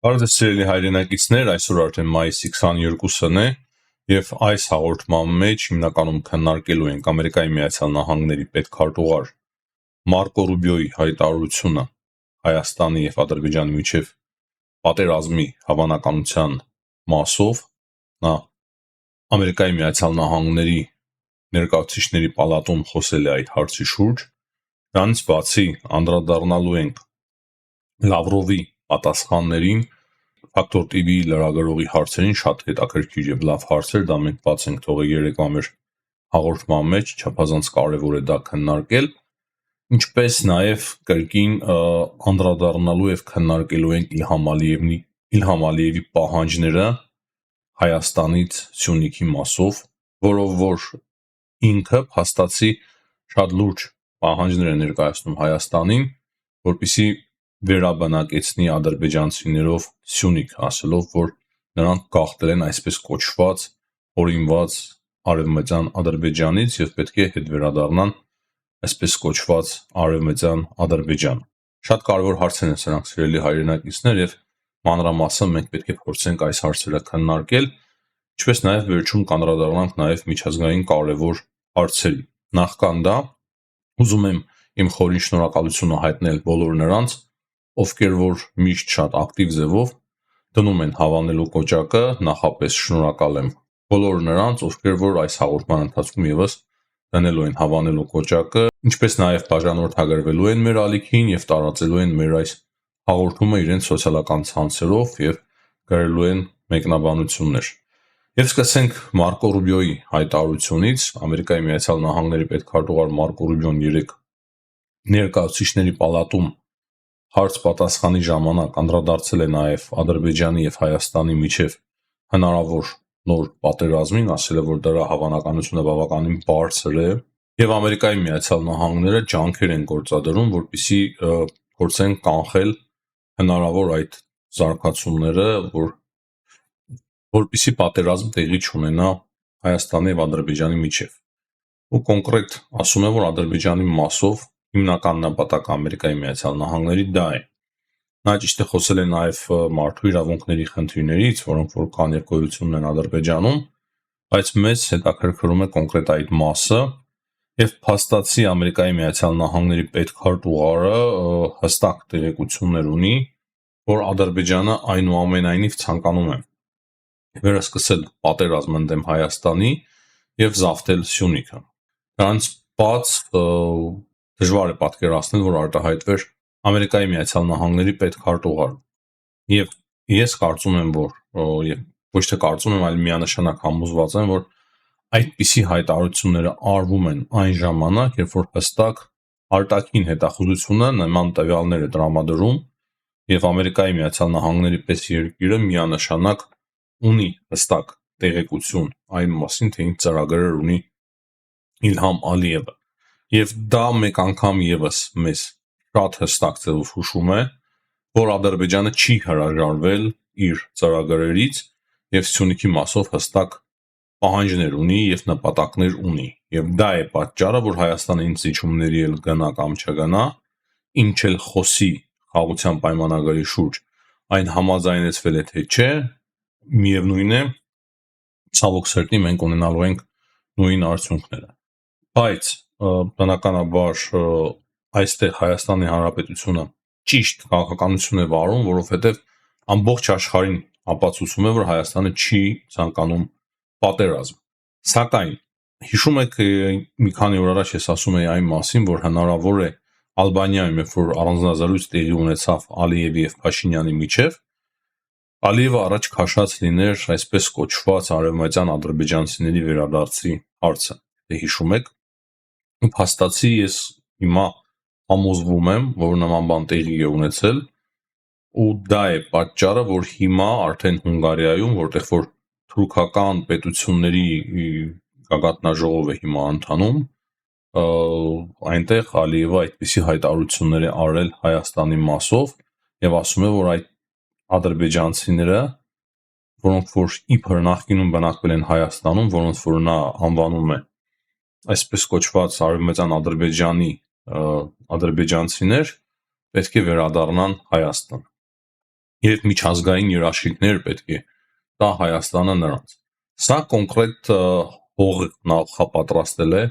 Բարև սիրելի հայրենակիցներ, այսօր արդեն մայիսի 22-ն է եւ այս հաղորդման մեջ հիմնականում քննարկելու ենք Ամերիկայի Միացյալ Նահանգների պետքարտուղար Մարկո Ռուբիոյի հայտարարությունը Հայաստանի եւ Ադրբեջանի միջև պատերազմի հավանականության մասով։ Նա Ամերիկայի Միացյալ Նահանգների ներկայացուցիչների պալատում խոսել է այդ հարցի շուրջ։ Դրանից բացի անդրադառնալու ենք Լավրովի պատասխաններին, Factor TV լրագրողի հարցերին, շատ հետաքրքիր եւ լավ հարցեր, դա մենք բաց ենք թողել երեկվա մեր հաղորդման մեջ, չափազանց կարեւոր է դա քննարկել, ինչպես նաեւ կրկին անդրադառնալու եւ քննարկելու ենք Իլհամ Ալիևի պահանջները Հայաստանից Սյունիքի մասով, որով որ ինքը փաստացի շատ լուրջ պահանջներ է ներկայացնում Հայաստանին, որպեսզի վերաբնակեցնի ադրբեջանցիներով Սյունիք, ասելով, որ նրանք գաղթել են այսպես կոչված օրինված արևմտյան Ադրբեջանից եւ պետք է հետ վերադառնան այսպես կոչված արևմտյան Ադրբեջան։ Շատ կարևոր հարցեր են սրանք, սիրելի հայրենակիցներ, եւ մանրամասն մենք պետք է փորձենք այս հարցերը քննարկել, ինչպես նաեւ վերջում կանդրադառնանք նաեւ միջազգային կարևոր հարցերի։ Նախքան դա ուզում եմ իմ խորին շնորհակալությունը հայտնել բոլոր նրանց, ովքեր որ միշտ շատ ակտիվ ձևով դնում են հավանելու կոճակը, նախապես շնորհակալ եմ բոլոր նրանց, ովքեր որ այս հաղորդման ընթացքում եւս դնելու են հավանելու կոճակը, ինչպես նաեւ բաժանորդագրվելու են մեր ալիքին եւ տարածելու են մեր այս հաղորդումը իրենց սոցիալական ցանցերով եւ գրելու են մեկնաբանություններ։ Եվ սկսենք Մարկո Ռուբիոյի հայտարարությունից։ Ամերիկայի Միացյալ Նահանգների պետքարտուղար Մարկո Ռուբիոն երեկ ներկայացուցիչների պալատում հարց պատասխանի ժամանակ անդրադարձել է նաև Ադրբեջանի եւ Հայաստանի միջև հնարավոր նոր պատերազմին, ասել է, որ դրա հավանականությունը բավականին բարձր է եւ Ամերիկայի Միացյալ Նահանգները ջանքեր են գործադրում, որպեսզի փորձեն կանխել հնարավոր այդ զարգացումները, որպեսզի պատերազմ տեղի չունենա Հայաստանի եւ Ադրբեջանի միջև։ Ու կոնկրետ ասում է, որ Ադրբեջանի մասով հիմնական նպատակը Ամերիկայի Միացյալ Նահանգների դա է։ Նա ճիշտ է խոսել է նաև մարդու իրավունքների խնդիրներից, որոնք որ կան եւ գոյություն ունեն Ադրբեջանում, բայց մեզ հետաքրքրում է կոնկրետ այդ մասը եւ փաստացի Ամերիկայի Միացյալ Նահանգների պետքարտուղարը հստակ տեղեկություններ ունի, որ Ադրբեջանը այնուամենայնիվ ցանկանում է վերսկսել պատերազմ ընդդեմ Հայաստանի եւ զավթել Սյունիքը։ Դրանց բաց դժվար է պատկերացնել, որ արտահայտվեր Ամերիկայի Միացյալ Նահանգների պետքարտուղարը։ Եվ ես կարծում եմ, որ եւ ոչ թե կարծում եմ, այլ միանշանակ համոզված եմ, որ այդպիսի հայտարարությունները արվում են այն ժամանակ, երբ որ հստակ արտաքին հետախուզությունը նման տվյալներ է տրամադրում եւ Ամերիկայի Միացյալ Նահանգների պես երկիրը միանշանակ ունի հստակ տեղեկություն այն մասին, թե ինչ ծրագրեր ունի Իլհամ Ալիևը։ Եվ դա մեկ անգամ եւս մեզ շատ հստակ ձևով հուշում է, որ Ադրբեջանը չի հրաժարվել իր ծրագրերից եւ Սյունիքի մասով հստակ պահանջներ ունի եւ նպատակներ ունի։ Եվ դա է պատճառը, որ Հայաստանը ինչ զիջումների էլ գնա կամ չգնա, ինչ էլ խոսի խաղաղության պայմանագրի շուրջ, այն համաձայնեցվել է թե չէ, միևնույն է, ցավոք սրտի մենք ունենալու ենք նույն արդյունքները։ Բայց բնականաբար այստեղ Հայաստանի Հանրապետությունը ճիշտ քաղաքականություն է վարում, որովհետև ամբողջ աշխարհին ապացուցում է, որ Հայաստանը չի ցանկանում պատերազմ։ Սակայն հիշում եք մի քանի օր առաջ ես ասում էի այն մասին, որ հնարավոր է Ալբանիայում, երբ որ առանձնազրույց տեղի ունեցավ Ալիևի եւ Փաշինյանի միջև, Ալիևը առաջ քաշած լիներ այսպես կոչված արևմտյան ադրբեջանցիների վերադարձի հարցը։ Դե հիշում եք, ու փաստացի ես հիմա համոզվում եմ, որ նման բան տեղի է ունեցել, ու դա է պատճառը, որ հիմա արդեն Հունգարիայում, որտեղ որ թուրքական պետությունների գագաթնաժողով է հիմա ընթանում, այնտեղ Ալիևը այդպիսի հայտարարություններ է արել Հայաստանի մասով եւ ասում է, որ այդ ադրբեջանցիները, որոնք որ իբր նախկինում բնակվել են Հայաստանում, որոնց որ նա անվանում է այսպես կոչված արևմտյան Ադրբեջանի ադրբեջանցիներ, պետք է վերադառնան Հայաստան։ եւ միջազգային երաշխիքներ պետք է տա Հայաստանը նրանց։ Սա կոնկրետ հող նախապատրաստել է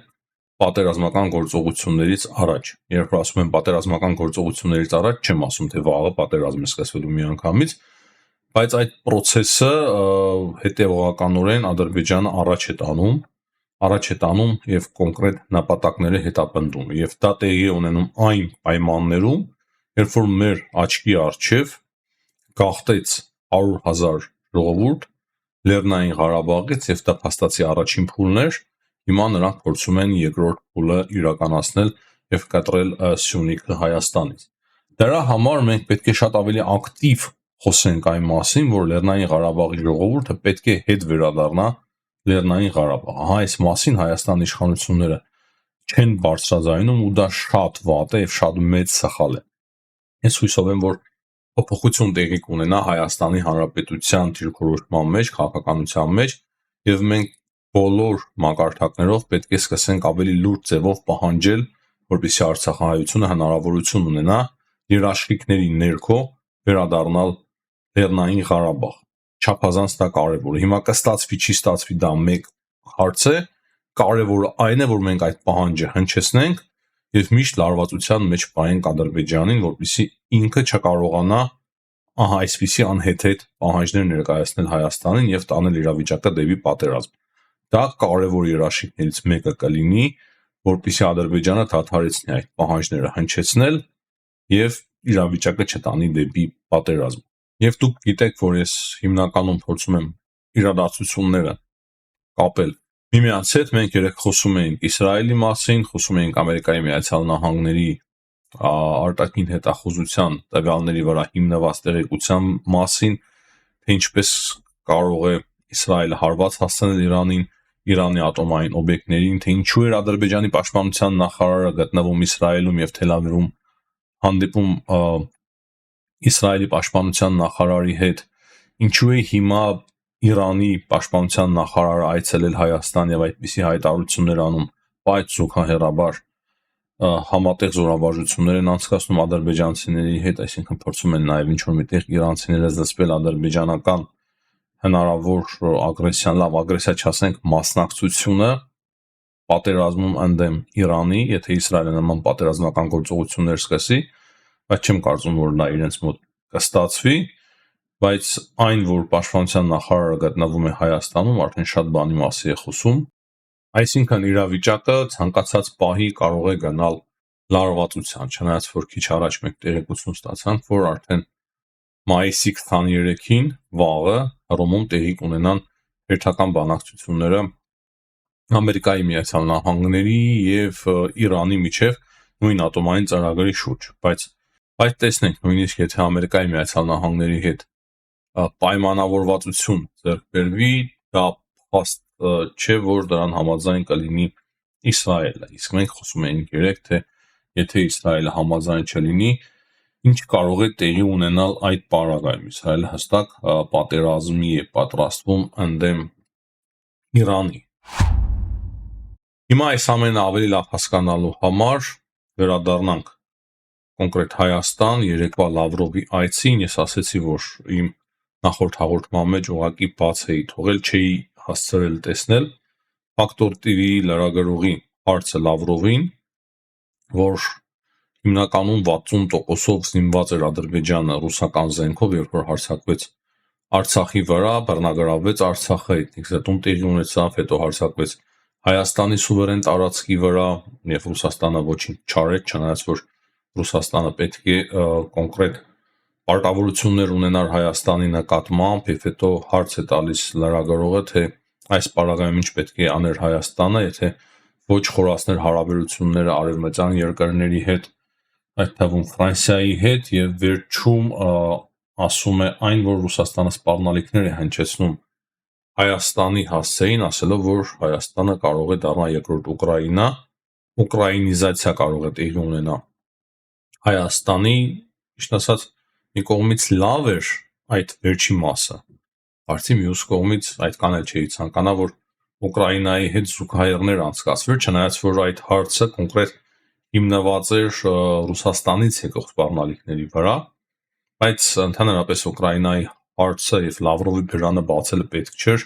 պատերազմական գործողություններից առաջ։ Երբ որ ասում եմ պատերազմական գործողություններից առաջ, չեմ ասում թե վաղը պատերազմ է սկսվելու միանգամից, բայց այդ process-ը հետևողականորեն Ադրբեջանը առաջ է տանում եւ կոնկրետ նպատակները հետապնդում, եւ դա տեղի է ունենում այն պայմաններում, երբ որ մեր աչքի առջև գաղթեց 100,000 ժողովուրդ Լեռնային Ղարաբաղից եւ դա փաստացի առաջին փուլն էր, հիմա նրանք փորձում են երկրորդ փուլը իրականացնել եւ կտրել Սյունիքը Հայաստանից։ Դրա համար մենք պետք է շատ ավելի ակտիվ խոսենք այն մասին, որ Լեռնային Ղարաբաղի ժողովուրդը պետք է հետ վերադառնա Լեռնային Ղարաբաղ։ Այս մասին Հայաստանի իշխանությունները չեն բարձրաձայնում ու դա շատ վատ է եւ շատ մեծ սխալ է։ Ես հույսով եմ, որ փոփոխություն տեղի կունենա Հայաստանի Հանրապետության դիրքորոշման մեջ, քաղաքականության մեջ եւ մենք բոլոր մակարդակներով պետք է սկսենք ավելի լուրջ ձևով պահանջել, որպեսզի Արցախահայությունը հնարավորություն ունենա երաշխիքների ներքո վերադառնալ Լեռնային Ղարաբաղ։ Չափազանց դա կարևոր է։ Հիմա կստացվի, չի ստացվի, դա մեկ հարց է, կարևորը այն է, որ մենք այդ պահանջը հնչեցնենք եւ միշտ լարվածության մեջ պահենք Ադրբեջանին, որպեսզի ինքը չկարողանա այսպիսի անհեթեթ պահանջներ ներկայացնել Հայաստանին եւ տանել իրավիճակը դեպի պատերազմ։ Դա կարևոր երաշխիքներից մեկը կլինի, որպեսզի Ադրբեջանը դադարեցնի այդ պահանջները հնչեցնել եւ իրավիճակը չտանի դեպի պատերազմ։ Եվ դուք գիտեք, որ ես հիմնականում փորձում եմ իրադարձությունները կապել միմյանց հետ։ Մենք երեք խոսում էինք Իսրայելի մասին, խոսում էինք Ամերիկայի Միացյալ Նահանգների արտաքին հետախուզության տվյալների վրա հիմնված տեղեկության մասին, թե ինչպես կարող է Իսրայելը հարված հասցնել Իրանին, Իրանի ատոմային օբյեկտներին, թե ինչու էր Ադրբեջանի պաշտպանության նախարարը գտնվում Իսրայելում եւ Թել Ավիվում հանդիպում Իսրայելի պաշտպանության նախարարի հետ, ինչու է հիմա Իրանի պաշտպանության նախարարը այցելել Հայաստան եւ այդպիսի հայտարարություններ անում, բայց զուգահեռաբար համատեղ զորավարժություններ են անցկացնում ադրբեջանցիների հետ, այսինքն փորձում են նաեւ ինչ-որ միտեղ իրանցիները զսպել ադրբեջանական հնարավոր ագրեսիան, լավ ագրեսիա չասենք, մասնակցությունը պատերազմում ընդդեմ Իրանի, եթե Իսրայելը նման պատերազմական գործողություններ սկսի, բայց չեմ կարծում, որ դա իրենց մոտ կստացվի, բայց այն, որ պաշտպանության նախարարը գտնվում է Հայաստանում, արդեն շատ բանի մասի է խոսում, այսինքն իրավիճակը ցանկացած պահի կարող է գնալ լարվածության, չնայած որ քիչ առաջ մենք տեղեկություն ստացանք, որ արդեն մայիսի 23-ին վաղը Հռոմում տեղի կունենան հերթական բանակցությունները Ամերիկայի Միացյալ Նահանգների եւ Իրանի միջև նույն ատոմային ծրագրի շուրջ, բայց տեսնենք, նույնիսկ եթե Ամերիկայի Միացյալ Նահանգների հետ պայմանավորվածություն ձեռք բերվի, դա փաստ չէ, որ դրան համաձայն կլինի Իսրայելը։ Իսկ մենք խոսում էինք երեք, թե եթե Իսրայելը համաձայն չլինի, ինչ կարող է տեղի ունենալ այդ պարագայում։ Իսրայելը հստակ պատերազմի է պատրաստվում ընդդեմ Իրանի։ Հիմա այս ամենը ավելի լավ հասկանալու համար վերադառնանք կոնկրետ Հայաստան, երեկվա Լավրովի այցին, ես ասացի, որ իմ նախորդ հաղորդման մեջ ուղղակի բաց էի թողել, չէի հասցրել տեսնել Factor TV-ի լրագրողի հարցը Լավրովին, որ հիմնականում 60%-ով զինված էր Ադրբեջանը ռուսական զենքով, երբ որ հարձակվեց Արցախի վրա, բռնագրավվեց Արցախը, էթնիկ զտում տեղի ունեցավ, հետո հարձակվեց Հայաստանի սուվերեն տարածքի վրա, եւ Ռուսաստանը ոչինչ չարեց, չնայած որ Ռուսաստանը պետք է կոնկրետ պարտավորություններ ունենար Հայաստանի նկատմամբ, եւ հետո հարց է տալիս լրագրողը, թե այս պարագայում ինչ պետք է աներ Հայաստանը, եթե ոչ խորացներ հարաբերությունները արևմտյան երկրների հետ, այդ թվում Ֆրանսիայի հետ, եւ վերջում ասում է այն, որ Ռուսաստանը սպառնալիքներ է հնչեցնում Հայաստանի հասցեին, ասելով, որ Հայաստանը կարող է դառնալ երկրորդ Ուկրաինա, ուկրաինիզացիա կարող է տեղի ունենալ Հայաստանի, ճիշտ ասած, մի կողմից լավ էր այդ վերջի մասը, բացի մյուս կողմից այդքան էլ չէի ցանկանա, որ Ուկրաինայի հետ զուգահեռներ անցկացվեր, չնայած որ այդ հարցը կոնկրետ հիմնված էր Ռուսաստանից եկող սպառնալիքների վրա, Բայց ընդհանրապես Ուկրաինայի հարցը եւ Լավրովի բերանը բացելը պետք չէր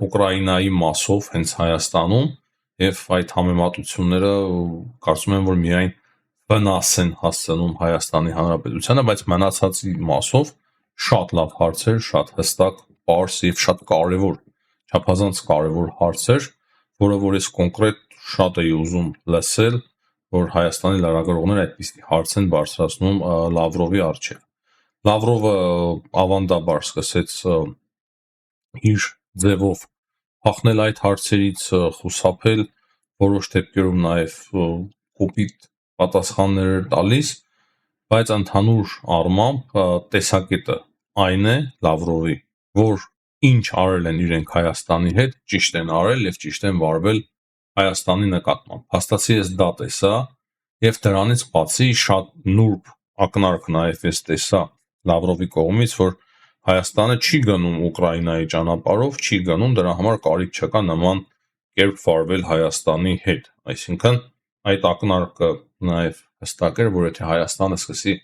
Ուկրաինայի մասով հենց Հայաստանում եւ այդ համեմատությունները կարծում եմ որ միայն վնաս են հասցնում Հայաստանի Հանրապետությանը, բայց մնացածի մասով շատ լավ հարցեր, շատ հստակ, պարզ եւ շատ կարեւոր, չափազանց կարեւոր հարցեր, որը որ ես կոնկրետ շատ էի ուզում լսել, որ Հայաստանի լրագրողները այդպիսի հարց են բարձրացնում Լավրովի առջև։ Լավրովը ավանդաբար սկսեց իր ձևով փախնել այդ հարցերից, խուսափել, որոշ դեպքերում նաև կոպիտ պատասխաններ էր տալիս, բայց ընդհանուր առմամբ տեսակետը այն է Լավրովի, որ ինչ արել են իրենք Հայաստանի հետ, ճիշտ են արել եւ ճիշտ են վարվել Հայաստանի նկատմամբ։ Փաստացի ես դա տեսա եւ դրանից բացի շատ նուրբ ակնարկ նաև ես տեսա Լավրովի կողմից, որ Հայաստանը չի գնում Ուկրաինայի ճանապարհով, չի գնում, դրա համար կարիք չկա նման կերպ վարվել Հայաստանի հետ։ Այսինքն այդ ակնարկը նաև հստակ էր, որ եթե Հայաստանը սկսի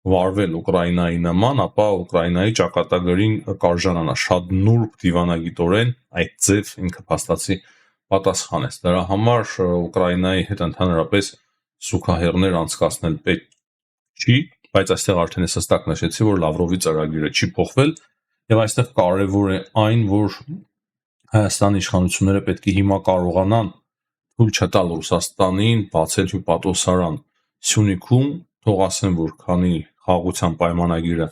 վարվել Ուկրաինայի նման, ապա Ուկրաինայի ճակատագրին կարժանանա շատ նուրբ դիվանագիտորեն այդ ձև ինքը փաստացի պատասխանեց։ Դրա համար Ուկրաինայի հետ ընդհանրապես զուգահեռներ անցկացնել պետք չի, բայց այստեղ արդեն ես հստակ նշեցի, որ Լավրովի ծրագիրը չի փոխվել եւ այստեղ կարեւոր է այն, որ Հայաստանի իշխանությունները պետք է հիմա կարողանան թույլ չտալ Ռուսաստանին բացել հյուպատոսարան Սյունիքում, թող ասեն, որ քանի խաղաղության պայմանագիրը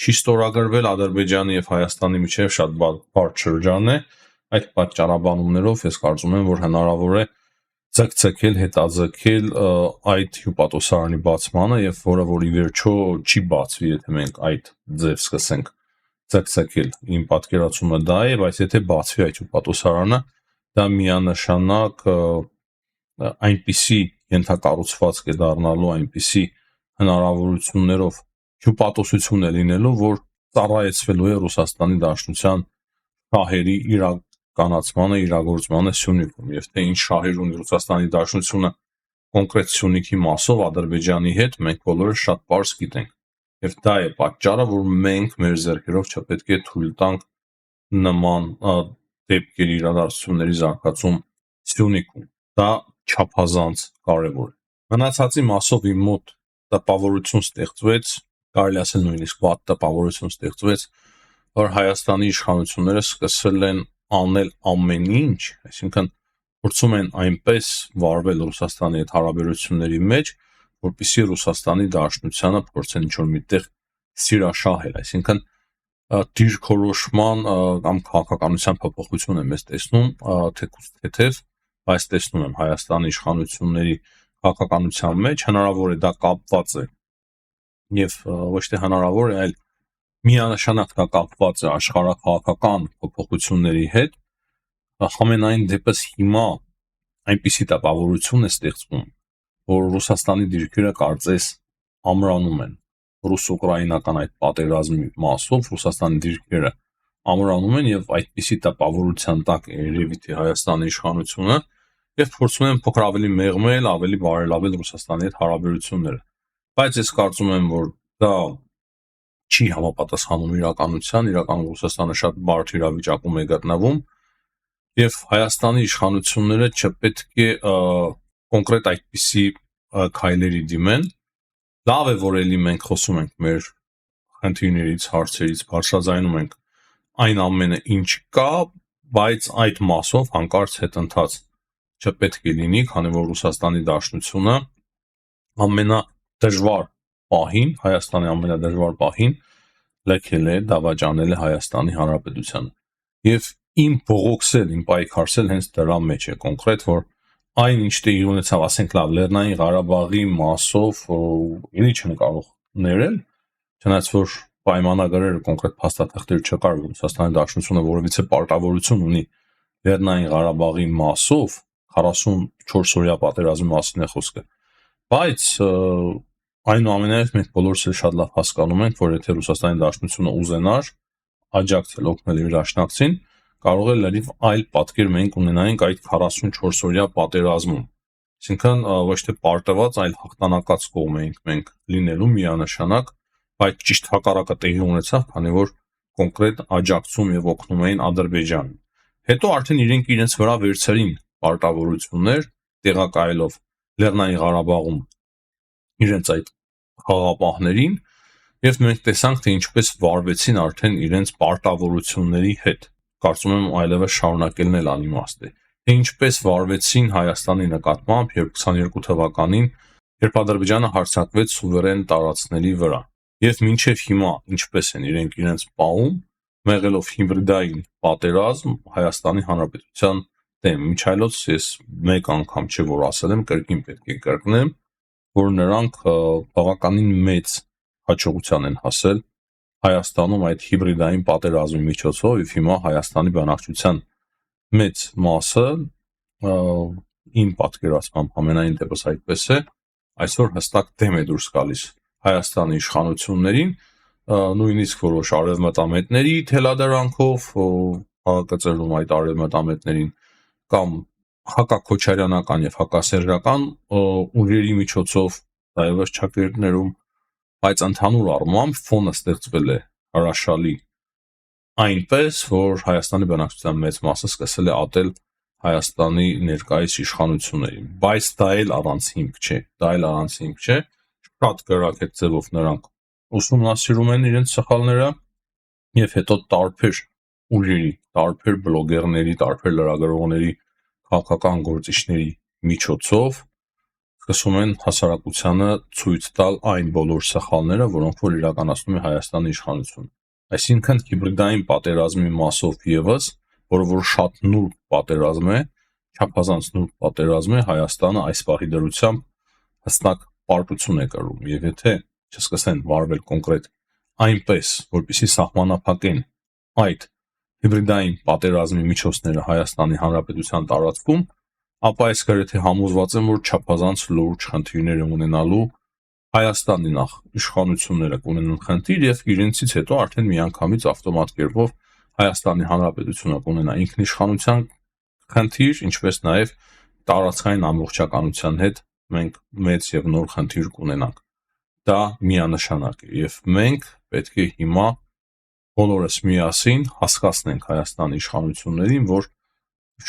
չի ստորագրվել Ադրբեջանի եւ Հայաստանի միջեւ շատ բարդ շրջան է, այդ պատճառաբանումներով ես կարծում եմ, որ հնարավոր է ցկցկել, հետաձգել այդ հյուպատոսարանի բացմանը եւ որը որ ի վերջո չի բացվի, եթե մենք այդ ձև սկսենք ցկցկել։ Իմ պատկերացումը դա է, բայց եթե բացվի այդ հյուպատոսարանը, դա միանշանակ այնպիսի ենթակառուցվածք է դառնալու, այնպիսի հնարավորություններով հյուպատոսություն է լինելու, որ ծառայեցվելու է Ռուսաստանի Դաշնության շահերի իրականացմանը, իրագործմանը Սյունիքում, եւ թե ինչ շահեր ունի Ռուսաստանի Դաշնությունը կոնկրետ Սյունիքի մասով Ադրբեջանի հետ, մենք բոլորը շատ պարզ գիտենք։ Եվ դա է պատճառը, որ մենք մեր ձեռքերով չպետք է թույլ տանք նման դեպքերի իրադարձությունների զարգացում Սյունիքում։ Դա չափազանց կարևոր է։ Մնացածի մասով իմ մոտ տպավորություն ստեղծվեց, կարելի ասել նույնիսկ վատ տպավորություն ստեղծվեց, որ Հայաստանի իշխանությունները սկսել են անել ամեն ինչ, այսինքն փորձում են այնպես վարվել Ռուսաստանի հետ հարաբերությունների մեջ, որպեսզի Ռուսաստանի Դաշնությանը փորձեն ինչ-որ միտեղ սիրաշահել, այսինքն դիրքորոշման կամ քաղաքականության փոփոխություն եմ ես տեսնում, թեկուզ թեթև, բայց տեսնում եմ Հայաստանի իշխանությունների քաղաքականության մեջ, հնարավոր է դա կապված է եւ ոչ թե հնարավոր է, այլ միանշանակ դա կապված է աշխարհաքաղաքական փոփոխությունների հետ, համենայն դեպս հիմա այնպիսի տպավորություն է ստեղծվում, որ Ռուսաստանի դիրքերը կարծես ամրանում են ռուս-ուկրաինական այդ պատերազմի մասով, Ռուսաստանի դիրքերը ամրանում են եւ այդպիսի տպավորության տակ է երևի թե Հայաստանի իշխանությունը եւ փորձում են փոքր ավելի մեղմել, ավելի բարելավել Ռուսաստանի հետ հարաբերությունները։ Բայց ես կարծում եմ, որ դա չի համապատասխանում իրականության, իրականում Ռուսաստանը շատ բարդ իրավիճակում է գտնվում եւ Հայաստանի իշխանությունները չպետք է կոնկրետ այդպիսի քայլերի դիմեն։ Լավ է, որ էլի մենք խոսում ենք մեր խնդիրներից, հարցերից, բարձրաձայնում ենք այն ամենը, ինչ կա, բայց այդ մասով հանկարծ հետընթաց չպետք է լինի, քանի որ Ռուսաստանի Դաշնությունը ամենադժվար պահին, Հայաստանի ամենադժվար պահին լքել է, դավաճանել է Հայաստանի Հանրապետությանը։ Եվ իմ բողոքսել, իմ պայքարսել հենց դրա մեջ է կոնկրետ, որ այն ինչ տեղի ունեցավ, ասենք լավ, Լեռնային Ղարաբաղի մասով էլի չեն կարող ներել, չնայած որ պայմանագրերը կոնկրետ փաստաթղթեր չկար, որ Ռուսաստանի Դաշնությունը որևիցե պարտավորություն ունի Լեռնային Ղարաբաղի մասով 44 օրյա պատերազմի մասին է խոսքը։ Բայց այնուամենայնիվ մենք բոլորս էլ շատ լավ հասկանում ենք, որ եթե Ռուսաստանի Դաշնությունը ուզենար աջակցել օգնել իր դաշնակցին, կարող է լրիվ այլ պատկեր մենք ունենայինք այդ 44 օրյա պատերազմում։ Այսինքն ոչ թե պարտված, այլ հաղթանակած կողմ էինք մենք լինելու միանշանակ, բայց ճիշտ հակառակը տեղի ունեցավ, քանի որ կոնկրետ աջակցում եւ օգնում էին Ադրբեջանին։ Հետո արդեն իրենք իրենց վրա վերցրին պարտավորություններ, տեղակայելով Լեռնային Ղարաբաղում իրենց այդ խաղապահներին, եւ մենք տեսանք, թե ինչպես վարվեցին արդեն իրենց պարտավորությունների հետ։ Կարծում եմ այլևս շարունակելն էլ անիմաստ է։ Թե ինչպես վարվեցին Հայաստանի նկատմամբ, երբ 22 թվականին, երբ Ադրբեջանը հարձակվեց սուվերեն տարածքների վրա, եւ մինչեւ հիմա ինչպես են իրենց պահում, մեղելով հիբրիդային պատերազմ Հայաստանի Հանրապետության դեմ։ Միջայլոց ես մեկ անգամ չէ որ ասել եմ, կրկին պետք է կրկնեմ, որ նրանք բավականին մեծ հաջողության են հասել Հայաստանում այդ հիբրիդային պատերազմի միջոցով, եւ հիմա Հայաստանի բնակչության մեծ մասը իմ պատկերացմամբ ամենայն դեպս այդպես է, այսօր հստակ դեմ է դուրս գալիս Հայաստանի իշխանություններին, նույնիսկ որոշ արևմտամետների թելադարանքով, հակակծերում այդ արևմտամետներին կամ հակաքոչարյանական եւ հակասերժական ուժերի միջոցով այլևս ճակերտներում, բայց ընդհանուր առմամբ ֆոնը ստեղծվել է հրաշալի այնպես, որ Հայաստանի բնակչության մեծ մասը սկսել է ատել Հայաստանի ներկայիս իշխանություններին, բայց դա էլ առանց հիմք չէ, շատ գրագետ ձևով նրանք ուսումնասիրում են իրենց սխալները եւ հետո տարբեր ուժերի, տարբեր բլոգերների, տարբեր լրագրողների, քաղաքական գործիչների միջոցով սկսում են հասարակությանը ցույց տալ այն բոլոր սխալները, որոնք որ իրականացնում է Հայաստանի իշխանությունը։ Այսինքն հիբրիդային պատերազմի մասով եւս, որը որ շատ նուրբ պատերազմ է, չափազանց նուրբ պատերազմ է, Հայաստանը այս պահի դրությամբ հստակ պարտություն է կրում, եւ եթե չսկսեն վարվել կոնկրետ այնպես, որպեսզի սահմանափակեն այդ հիբրիդային պատերազմի միջոցները Հայաստանի Հանրապետության տարածքում, ապա այս գրեթե համոզված եմ, որ չափազանց լուրջ խնդիրներ ունենալու Հայաստանի նախ իշխանությունները կունենան խնդիր եւ իրենցից հետո արդեն միանգամից ավտոմատ կերպով Հայաստանի Հանրապետությունը կունենա ինքնիշխանության խնդիր, ինչպես նաեւ տարածքային ամբողջականության հետ մենք մեծ եւ նոր խնդիր կունենանք։ Դա միանշանակ է եւ մենք պետք է հիմա բոլորս միասին հասկացնենք Հայաստանի իշխանություններին, որ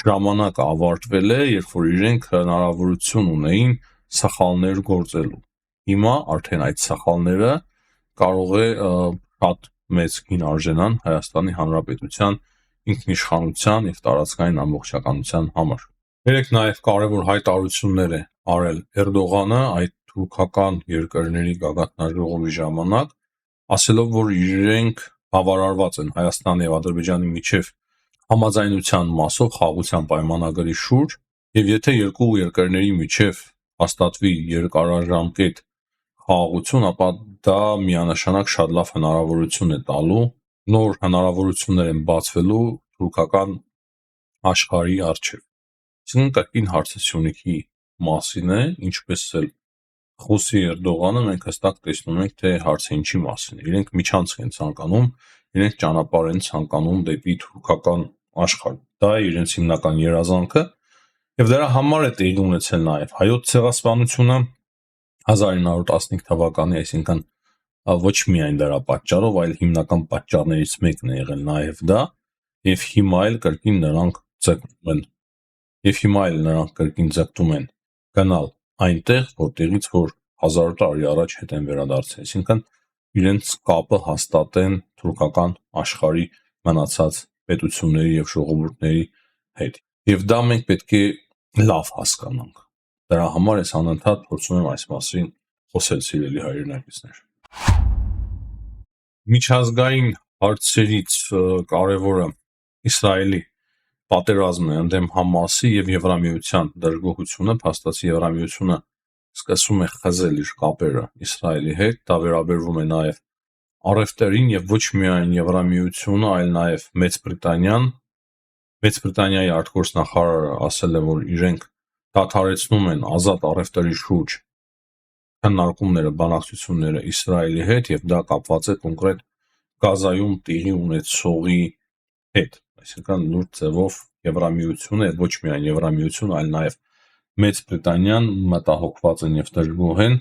ժամանակը ավարտվել է, երբ որ իրենք հնարավորություն ունեին սխալներ գործելու։ Հիմա արդեն այդ սխալները կարող է շատ մեծ գին արժենան Հայաստանի Հանրապետության ինքնիշխանության եւ տարածքային ամբողջականության համար։ Երեք նաեւ կարևոր հայտարարություններ է արել Էրդողանը այդ թուրքական երկրների գագաթնաժողովի ժամանակ, ասելով, որ իրենք բավարարված են Հայաստանի եւ Ադրբեջանի միջև համաձայնության մասով խաղաղության պայմանագրի շուրջ, եւ եթե երկու երկրների միջև հաստատվի երկարաժամկետ խաղաղություն, ապա դա միանշանակ շատ լավ հնարավորություն է տալու, նոր հնարավորություններ են բացվելու թուրքական աշխարհի առջև։ Այսինքն կրկին հարցը Սյունիքի մասին է, ինչպես էլ խոսի Էրդողանը, մենք հստակ տեսնում ենք, թե հարցը ինչի մասին է։ Իրենք միջանցք են ցանկանում, իրենք ճանապարհ են ցանկանում դեպի թուրքական աշխարհ։ Դա է իրենց հիմնական երազանքը, եւ դրա համար է տեղի ունեցել նաեւ հայոց ցեղասպանությունը 1915 թվականի, այսինքն ոչ միայն դրա պատճառով, այլ հիմնական պատճառներից մեկն է եղել նաեւ դա, եւ հիմա էլ կրկին նրանք ձգտում են գնալ այնտեղ, որտեղից որ 1000 տարի առաջ հետ են վերադարձել, այսինքն իրենց կապը հաստատեն թուրքական աշխարհի մնացած պետությունների եւ ժողովուրդների հետ։ Եվ դա մենք պետք է լավ հասկանանք։ Դրա համար ես անընդհատ փորձում եմ այս մասին խոսել, սիրելի հայրենակիցներ։ Միջազգային հարցերից կարևորը Իսրայելի պատերազմն է ընդդեմ Համասի եւ Եվրամիության դժգոհությունը, փաստացի Եվրամիությունը սկսում է խզել իր կապերը Իսրայելի հետ, դա վերաբերվում է նաեւ առևտրին եւ ոչ միայն Եվրամիությունը, այլ նաեւ Մեծ Բրիտանիայի արտգործնախարարը ասել է, որ իրենք դադարեցնում են ազատ առևտրի շուրջ քննարկումները, բանակցությունները Իսրայելի հետ եւ դա կապված է կոնկրետ Գազայում տեղի ունեցողի հետ, այսինքն լուրջ ձևով Եվրամիությունը եւ ոչ միայն Եվրամիությունը, այլ նաեւ Մեծ Բրիտանիան մտահոգված են եւ դժգոհ են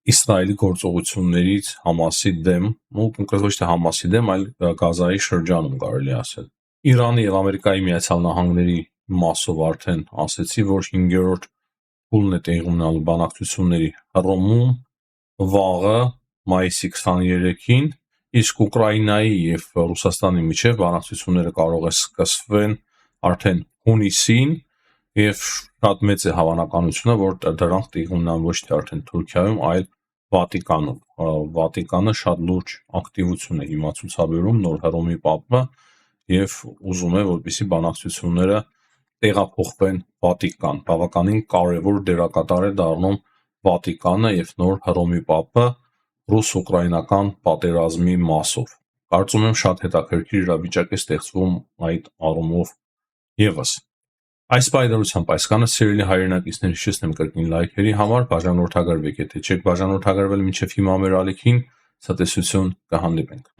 Իսրայելի գործողություններից Համասի դեմ, ու կոնկրետ ոչ թե Համասի դեմ, այլ Գազայի շրջանում կարելի ասել։ Իրանի եւ Ամերիկայի Միացյալ Նահանգների մասով արդեն ասեցի, որ 5-րդ փուլն է տեղի ունենալու բանակցությունների Հռոմում վաղը մայիսի 23-ին, իսկ Ուկրաինայի եւ Ռուսաստանի միջև բանակցությունները կարող է սկսվեն արդեն հունիսին եւ շատ մեծ է հավանականությունը, որ դրանք տեղի ունենան ոչ թե արդեն Թուրքիայում, այլ Վատիկանում։ Վատիկանը շատ լուրջ ակտիվություն է հիմա ցուցաբերում նոր Հռոմի Պապը եւ ուզում է, որպեսզի բանակցությունները տեղափոխվեն Վատիկան։ Բավականին կարևոր դերակատար է դառնում Վատիկանը եւ նոր Հռոմի Պապը ռուս-ուկրաինական պատերազմի մասով։ Կարծում եմ շատ հետաքրքիր իրավիճակ է ստեղծվում այդ առումով եւս։ Այս պայմանությամբ այսքանը սիրելի հայրենակիցներ, հիշեցնեմ կրկին լայքերի համար, բաժանորդագրվեք, եթե չեք բաժանորդագրվել մինչև հիմա մեր ալիքին, ցտեսություն, կհանդիպենք։